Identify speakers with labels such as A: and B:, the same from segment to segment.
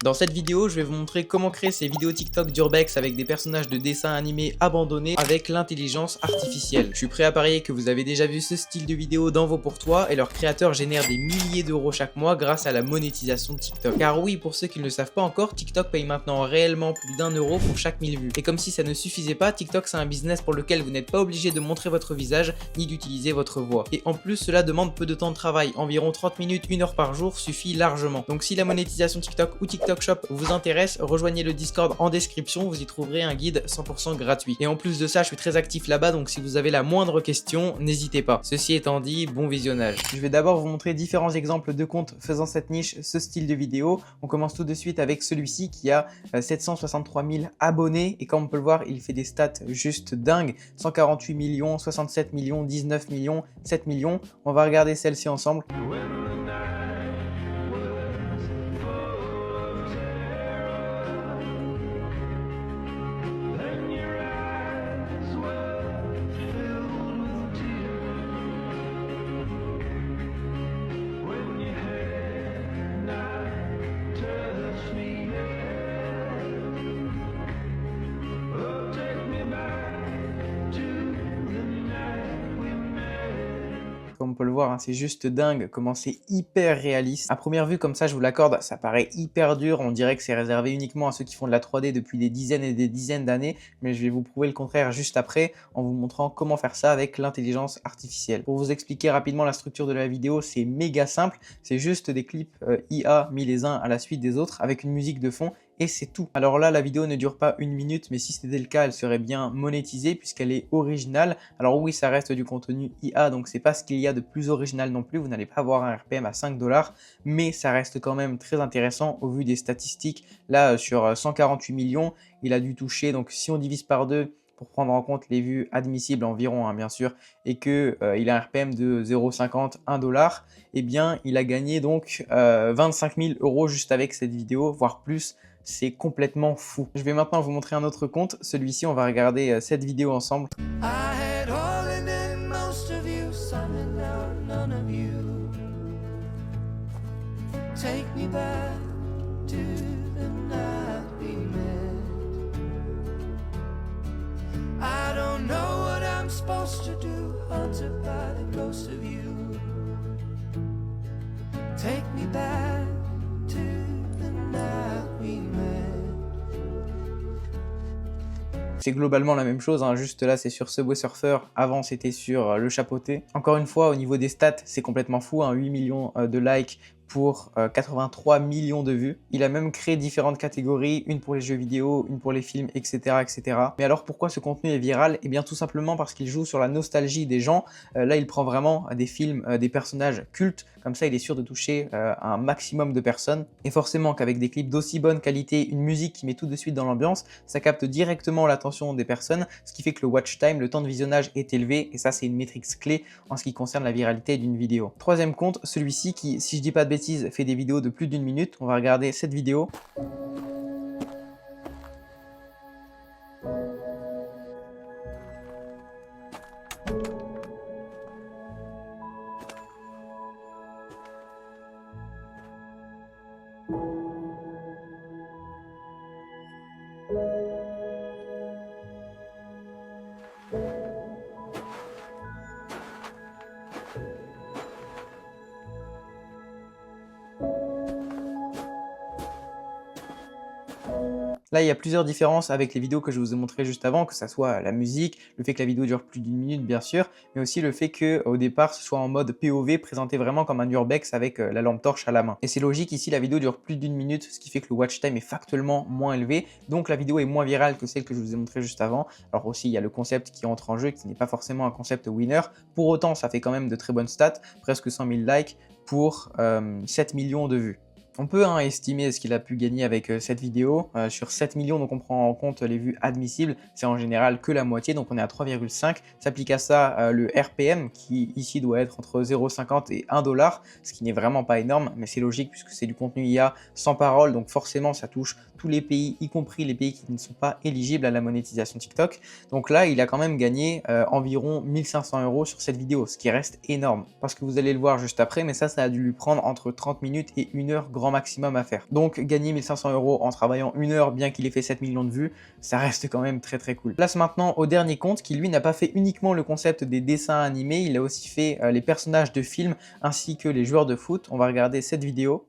A: Dans cette vidéo, je vais vous montrer comment créer ces vidéos TikTok d'urbex avec des personnages de dessins animés abandonnés avec l'intelligence artificielle. Je suis prêt à parier que vous avez déjà vu ce style de vidéo dans vos pour toi et leurs créateurs génèrent des milliers d'euros chaque mois grâce à la monétisation de TikTok. Car oui, pour ceux qui ne le savent pas encore, TikTok paye maintenant réellement plus d'1 € pour chaque 1000 vues. Et comme si ça ne suffisait pas, TikTok c'est un business pour lequel vous n'êtes pas obligé de montrer votre visage ni d'utiliser votre voix. Et en plus, cela demande peu de temps de travail, environ 30 minutes, 1 heure par jour suffit largement. Donc si la monétisation TikTok ou TikTok Shop vous intéresse, rejoignez le Discord en description, vous y trouverez un guide 100% gratuit. Et en plus de ça, je suis très actif là-bas, donc si vous avez la moindre question, n'hésitez pas. Ceci étant dit, bon visionnage. Je vais d'abord vous montrer différents exemples de comptes faisant cette niche, ce style de vidéo. On commence tout de suite avec celui-ci qui a 763 000 abonnés et comme on peut le voir, il fait des stats juste dingues. 148 millions, 67 millions, 19 millions, 7 millions. On va regarder celle-ci ensemble. Comme on peut le voir, hein, c'est juste dingue comment c'est hyper réaliste. À première vue, comme ça, je vous l'accorde, ça paraît hyper dur. On dirait que c'est réservé uniquement à ceux qui font de la 3D depuis des dizaines et des dizaines d'années. Mais je vais vous prouver le contraire juste après en vous montrant comment faire ça avec l'intelligence artificielle. Pour vous expliquer rapidement la structure de la vidéo, c'est méga simple. C'est juste des clips IA mis les uns à la suite des autres avec une musique de fond. Et c'est tout. Alors là, la vidéo ne dure pas 1 minute, mais si c'était le cas, elle serait bien monétisée puisqu'elle est originale. Alors oui, ça reste du contenu IA, donc c'est pas ce qu'il y a de plus original non plus. Vous n'allez pas avoir un RPM à 5 $, mais ça reste quand même très intéressant au vu des statistiques. Là, sur 148 millions, il a dû toucher, donc si on divise par 2, pour prendre en compte les vues admissibles environ, hein, bien sûr, et que il a un RPM de 0,50, 1 $, eh bien, il a gagné donc 25 000 € juste avec cette vidéo, voire plus. C'est complètement fou. Je vais maintenant vous montrer un autre compte. Celui-ci, on va regarder cette vidéo ensemble. C'est globalement la même chose, hein, juste là c'est sur Subway Surfer, avant c'était sur Le Chapeauté. Encore une fois, au niveau des stats, c'est complètement fou, hein, 8 millions de likes pour 83 millions de vues. Il a même créé différentes catégories, une pour les jeux vidéo, une pour les films, etc. etc. Mais alors pourquoi ce contenu est viral? Eh bien tout simplement parce qu'il joue sur la nostalgie des gens. Là il prend vraiment des films, des personnages cultes, comme ça il est sûr de toucher un maximum de personnes. Et forcément qu'avec des clips d'aussi bonne qualité, une musique qui met tout de suite dans l'ambiance, ça capte directement l'attention des personnes, ce qui fait que le watch time, le temps de visionnage est élevé, et ça c'est une métrique clé en ce qui concerne la viralité d'une vidéo. Troisième compte, celui-ci qui, si je dis pas de bêtises, fait des vidéos de plus d'1 minute. On va regarder cette vidéo. Là, il y a plusieurs différences avec les vidéos que je vous ai montrées juste avant, que ça soit la musique, le fait que la vidéo dure plus d'1 minute bien sûr, mais aussi le fait qu'au départ ce soit en mode POV, présenté vraiment comme un urbex avec la lampe torche à la main. Et c'est logique, ici la vidéo dure plus d'1 minute, ce qui fait que le watch time est factuellement moins élevé, donc la vidéo est moins virale que celle que je vous ai montrée juste avant. Alors aussi, il y a le concept qui entre en jeu, qui n'est pas forcément un concept winner. Pour autant, ça fait quand même de très bonnes stats, presque 100 000 likes pour 7 millions de vues. On peut estimer ce qu'il a pu gagner avec cette vidéo. Sur 7 millions, donc on prend en compte les vues admissibles, c'est en général que la moitié, donc on est à 3,5. S'applique à ça le RPM qui ici doit être entre 0,50 et 1 $, ce qui n'est vraiment pas énorme, mais c'est logique puisque c'est du contenu IA sans parole, donc forcément ça touche tous les pays, y compris les pays qui ne sont pas éligibles à la monétisation TikTok. Donc là, il a quand même gagné environ 1500 € sur cette vidéo, ce qui reste énorme, parce que vous allez le voir juste après, mais ça a dû lui prendre entre 30 minutes et 1 heure grand grand maximum à faire. Donc gagner 1500 € en travaillant 1 heure, bien qu'il ait fait 7 millions de vues, ça reste quand même très très cool. Place maintenant au dernier compte qui lui n'a pas fait uniquement le concept des dessins animés, il a aussi fait les personnages de films ainsi que les joueurs de foot. On va regarder cette vidéo.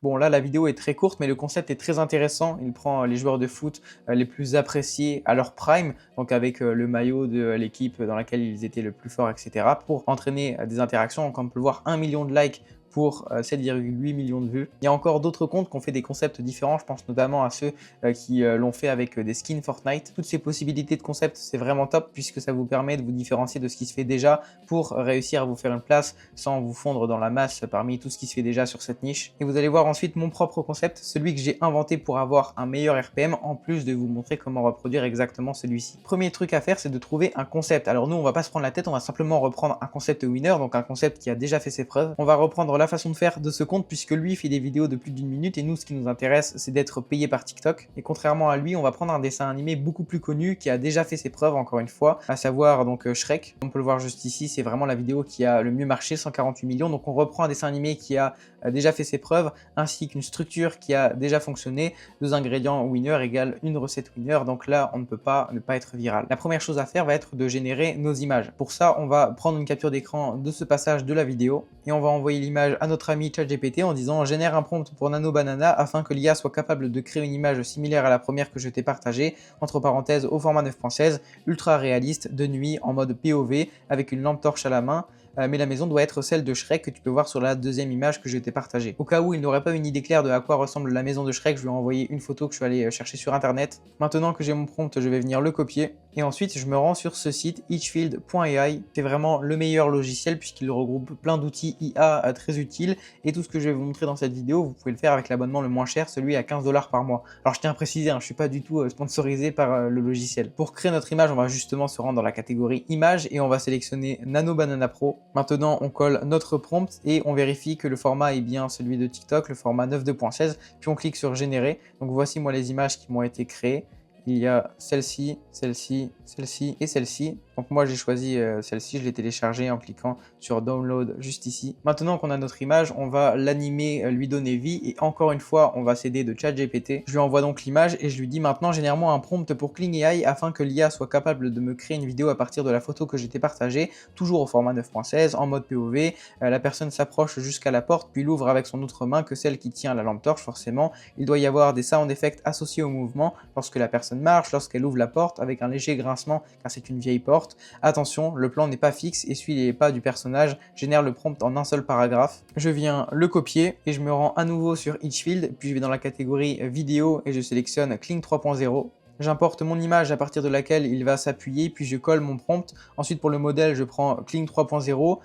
A: Bon là la vidéo est très courte mais le concept est très intéressant, il prend les joueurs de foot les plus appréciés à leur prime, donc avec le maillot de l'équipe dans laquelle ils étaient le plus forts, etc. pour entraîner des interactions. Comme on peut le voir, 1 million de likes pour 7,8 millions de vues. Il y a encore d'autres comptes qui ont fait des concepts différents, je pense notamment à ceux qui l'ont fait avec des skins Fortnite. Toutes ces possibilités de concept, c'est vraiment top puisque ça vous permet de vous différencier de ce qui se fait déjà pour réussir à vous faire une place sans vous fondre dans la masse parmi tout ce qui se fait déjà sur cette niche. Et vous allez voir ensuite mon propre concept, celui que j'ai inventé pour avoir un meilleur RPM, en plus de vous montrer comment reproduire exactement celui-ci. Premier truc à faire, c'est de trouver un concept. Alors nous, on va pas se prendre la tête, on va simplement reprendre un concept winner, donc un concept qui a déjà fait ses preuves. On va reprendre la façon de faire de ce compte puisque lui fait des vidéos de plus d'1 minute et nous ce qui nous intéresse c'est d'être payé par TikTok. Et contrairement à lui, on va prendre un dessin animé beaucoup plus connu qui a déjà fait ses preuves encore une fois, à savoir donc Shrek. On peut le voir juste ici, c'est vraiment la vidéo qui a le mieux marché, 148 millions. Donc on reprend un dessin animé qui a déjà fait ses preuves ainsi qu'une structure qui a déjà fonctionné. 2 ingrédients winner égale une recette winner, donc là on ne peut pas ne pas être viral. La première chose à faire va être de générer nos images. Pour ça on va prendre une capture d'écran de ce passage de la vidéo et on va envoyer l'image à notre ami ChatGPT en disant génère un prompt pour Nano Banana afin que l'IA soit capable de créer une image similaire à la première que je t'ai partagée, entre parenthèses au format 9.16, ultra réaliste, de nuit, en mode POV, avec une lampe torche à la main. Mais la maison doit être celle de Shrek que tu peux voir sur la deuxième image que je t'ai partagée. Au cas où il n'aurait pas une idée claire de à quoi ressemble la maison de Shrek, je lui ai envoyé une photo que je suis allé chercher sur internet. Maintenant que j'ai mon prompt, je vais venir le copier et ensuite je me rends sur ce site itchfield.ai. C'est vraiment le meilleur logiciel puisqu'il regroupe plein d'outils IA très utiles et tout ce que je vais vous montrer dans cette vidéo, vous pouvez le faire avec l'abonnement le moins cher, celui à 15 $ par mois. Alors je tiens à préciser, je ne suis pas du tout sponsorisé par le logiciel. Pour créer notre image, on va justement se rendre dans la catégorie image et on va sélectionner Nano Banana Pro. Maintenant, on colle notre prompt et on vérifie que le format est bien celui de TikTok, le format 9.2.16, puis on clique sur générer. Donc voici moi les images qui m'ont été créées. Il y a celle-ci, celle-ci, celle-ci et celle-ci. Donc moi j'ai choisi celle-ci, je l'ai téléchargée en cliquant sur Download juste ici. Maintenant qu'on a notre image, on va l'animer, lui donner vie et encore une fois on va s'aider de ChatGPT. Je lui envoie donc l'image et je lui dis maintenant génère-moi un prompt pour Kling AI afin que l'IA soit capable de me créer une vidéo à partir de la photo que j'ai partagée, toujours au format 9.16, en mode POV. La personne s'approche jusqu'à la porte puis l'ouvre avec son autre main que celle qui tient la lampe torche forcément. Il doit y avoir des sound effects associés au mouvement lorsque la personne marche, lorsqu'elle ouvre la porte avec un léger grincement car c'est une vieille porte. Attention, le plan n'est pas fixe et suit les pas du personnage, génère le prompt en un seul paragraphe. Je viens le copier et je me rends à nouveau sur Itchfield, puis je vais dans la catégorie vidéo et je sélectionne Kling 3.0. J'importe mon image à partir de laquelle il va s'appuyer, puis je colle mon prompt. Ensuite pour le modèle, je prends Kling 3.0.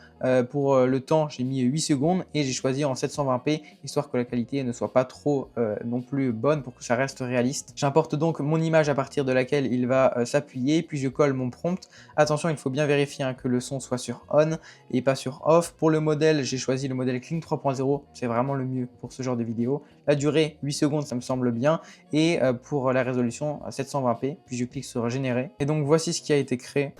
A: Pour le temps, j'ai mis 8 secondes et j'ai choisi en 720p, histoire que la qualité ne soit pas trop non plus bonne pour que ça reste réaliste. J'importe donc mon image à partir de laquelle il va s'appuyer, puis je colle mon prompt. Attention, il faut bien vérifier que le son soit sur on et pas sur off. Pour le modèle, j'ai choisi le modèle Kling 3.0, c'est vraiment le mieux pour ce genre de vidéo. La durée, 8 secondes, ça me semble bien. Et pour la résolution, 720p, puis je clique sur générer. Et donc voici ce qui a été créé.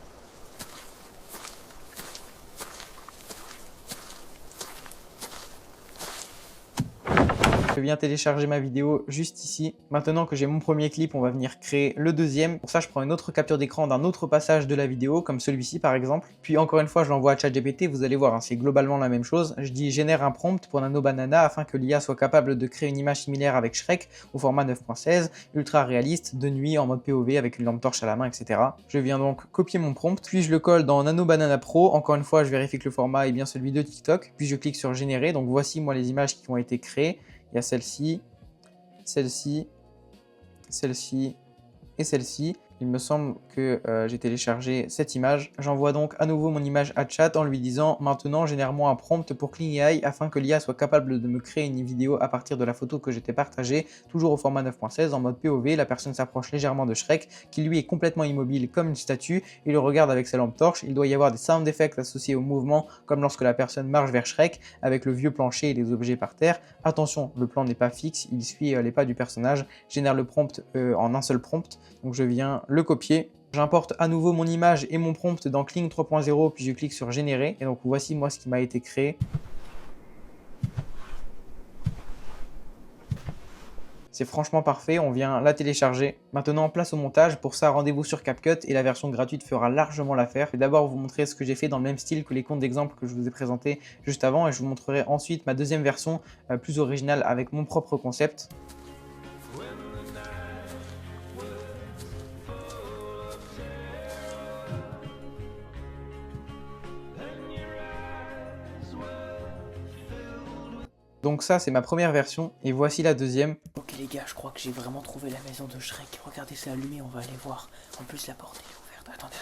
A: Je viens télécharger ma vidéo juste ici. Maintenant que j'ai mon premier clip, on va venir créer le deuxième. Pour ça, je prends une autre capture d'écran d'un autre passage de la vidéo, comme celui-ci par exemple. Puis encore une fois, je l'envoie à ChatGPT. Vous allez voir, c'est globalement la même chose. Je dis génère un prompt pour Nano Banana afin que l'IA soit capable de créer une image similaire avec Shrek au format 9.16, ultra réaliste, de nuit, en mode POV avec une lampe torche à la main, etc. Je viens donc copier mon prompt, puis je le colle dans Nano Banana Pro. Encore une fois, je vérifie que le format est bien celui de TikTok. Puis je clique sur générer. Donc voici moi les images qui ont été créées. Il y a celle-ci, celle-ci, celle-ci et celle-ci. Il me semble que j'ai téléchargé cette image. J'envoie donc à nouveau mon image à chat en lui disant maintenant génère-moi un prompt pour Kling AI afin que l'IA soit capable de me créer une vidéo à partir de la photo que j'étais partagée, toujours au format 9.16 en mode POV. La personne s'approche légèrement de Shrek qui lui est complètement immobile comme une statue et le regarde avec sa lampe torche. Il doit y avoir des sound effects associés au mouvement comme lorsque la personne marche vers Shrek avec le vieux plancher et les objets par terre. Attention, le plan n'est pas fixe, il suit les pas du personnage. Génère le prompt en un seul prompt. Donc je viens le copier J'importe à nouveau mon image et mon prompt dans Kling 3.0, puis je clique sur générer. Et donc voici moi ce qui m'a été créé. C'est franchement parfait, on vient la télécharger. Maintenant, place au montage. Pour ça, rendez-vous sur CapCut et la version gratuite fera largement l'affaire. Je vais d'abord vous montrer ce que j'ai fait dans le même style que les comptes d'exemple que je vous ai présentés juste avant et je vous montrerai ensuite ma deuxième version plus originale avec mon propre concept. Donc ça, c'est ma première version et voici la deuxième.
B: Ok les gars, je crois que j'ai vraiment trouvé la maison de Shrek. Regardez, c'est allumé, on va aller voir. En plus, la porte est ouverte. Attendez.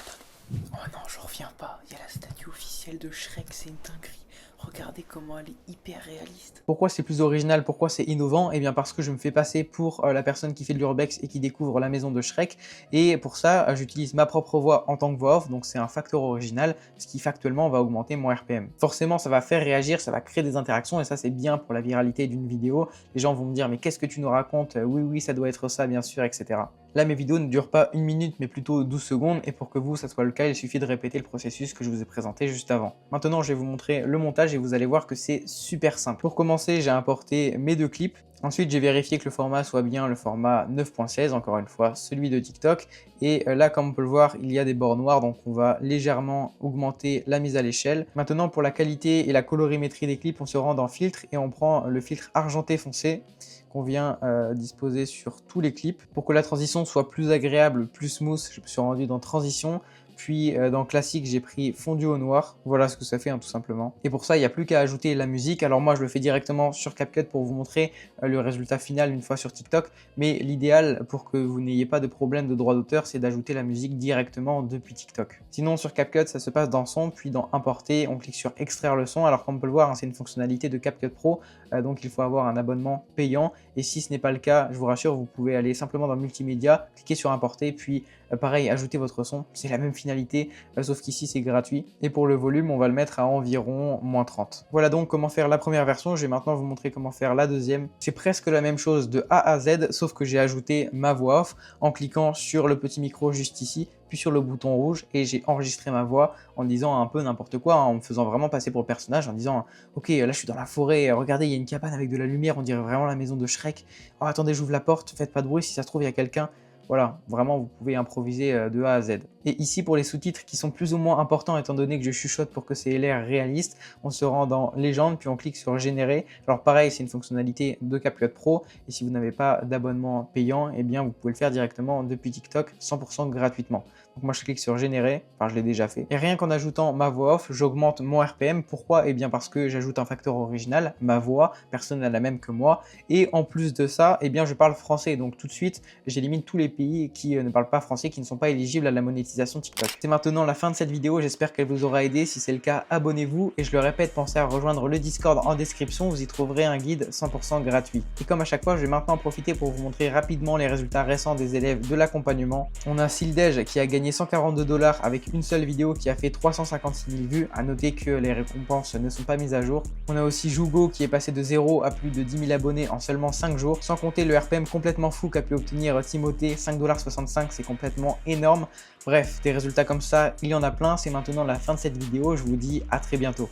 B: Oh non, je reviens pas. Il y a la statue officielle de Shrek, c'est une dinguerie. Regardez comment elle est hyper réaliste.
A: Pourquoi c'est plus original, pourquoi c'est innovant? Eh bien parce que je me fais passer pour la personne qui fait de l'urbex et qui découvre la maison de Shrek. Et pour ça, j'utilise ma propre voix en tant que voix off, donc c'est un facteur original, ce qui factuellement va augmenter mon RPM. Forcément, ça va faire réagir, ça va créer des interactions et ça c'est bien pour la viralité d'une vidéo. Les gens vont me dire mais qu'est-ce que tu nous racontes? Oui, ça doit être ça bien sûr, etc. Là, mes vidéos ne durent pas 1 minute, mais plutôt 12 secondes. Et pour que vous, ça soit le cas, il suffit de répéter le processus que je vous ai présenté juste avant. Maintenant, je vais vous montrer le montage et vous allez voir que c'est super simple. Pour commencer, j'ai importé mes 2 clips. Ensuite, j'ai vérifié que le format soit bien le format 9.16, encore une fois, celui de TikTok. Et là, comme on peut le voir, il y a des bords noirs, donc on va légèrement augmenter la mise à l'échelle. Maintenant, pour la qualité et la colorimétrie des clips, on se rend dans Filtre et on prend le filtre argenté foncé qu'on vient disposer sur tous les clips. Pour que la transition soit plus agréable, plus smooth, je me suis rendu dans Transition. Puis dans Classique, j'ai pris Fondu au noir. Voilà ce que ça fait tout simplement. Et pour ça, il n'y a plus qu'à ajouter la musique. Alors moi, je le fais directement sur CapCut pour vous montrer le résultat final une fois sur TikTok. Mais l'idéal pour que vous n'ayez pas de problème de droit d'auteur, c'est d'ajouter la musique directement depuis TikTok. Sinon, sur CapCut, ça se passe dans Son, puis dans Importer. On clique sur Extraire le son. Alors comme on peut le voir, c'est une fonctionnalité de CapCut Pro. Donc il faut avoir un abonnement payant. Et si ce n'est pas le cas, je vous rassure, vous pouvez aller simplement dans Multimédia, cliquer sur Importer, puis pareil, ajouter votre son. C'est la même finalité, sauf qu'ici c'est gratuit. Et pour le volume, on va le mettre à environ -30. Voilà donc comment faire la première version. Je vais maintenant vous montrer comment faire la deuxième. C'est presque la même chose de A à Z, sauf que j'ai ajouté ma voix off en cliquant sur le petit micro juste ici, puis sur le bouton rouge, et j'ai enregistré ma voix en disant un peu n'importe quoi, en me faisant vraiment passer pour le personnage, en disant ok, là je suis dans la forêt, regardez, il y a une cabane avec de la lumière, on dirait vraiment la maison de Shrek. Oh attendez, j'ouvre la porte, faites pas de bruit, si ça se trouve il y a quelqu'un. Voilà, vraiment, vous pouvez improviser de A à Z. Et ici, pour les sous-titres qui sont plus ou moins importants, étant donné que je chuchote pour que ça ait l'air réaliste, on se rend dans Légende, puis on clique sur Générer. Alors pareil, c'est une fonctionnalité de CapCut Pro, et si vous n'avez pas d'abonnement payant, eh bien vous pouvez le faire directement depuis TikTok, 100% gratuitement. Donc moi, je clique sur Générer, enfin je l'ai déjà fait. Et rien qu'en ajoutant ma voix off, j'augmente mon RPM. Pourquoi? Eh bien parce que j'ajoute un facteur original, ma voix, personne n'a la même que moi. Et en plus de ça, eh bien je parle français, donc tout de suite, j'élimine tous les pays qui ne parlent pas français, qui ne sont pas éligibles à la monétisation TikTok. C'est maintenant la fin de cette vidéo, j'espère qu'elle vous aura aidé. Si c'est le cas, abonnez-vous. Et je le répète, pensez à rejoindre le Discord en description, vous y trouverez un guide 100% gratuit. Et comme à chaque fois, je vais maintenant en profiter pour vous montrer rapidement les résultats récents des élèves de l'accompagnement. On a Sildej qui a gagné 142 $ avec une seule vidéo qui a fait 356 000 vues. À noter que les récompenses ne sont pas mises à jour. On a aussi Jugo qui est passé de 0 à plus de 10 000 abonnés en seulement 5 jours, sans compter le RPM complètement fou qu'a pu obtenir Timothée, 5,65 $, c'est complètement énorme. Bref, des résultats comme ça, il y en a plein. C'est maintenant la fin de cette vidéo, je vous dis à très bientôt.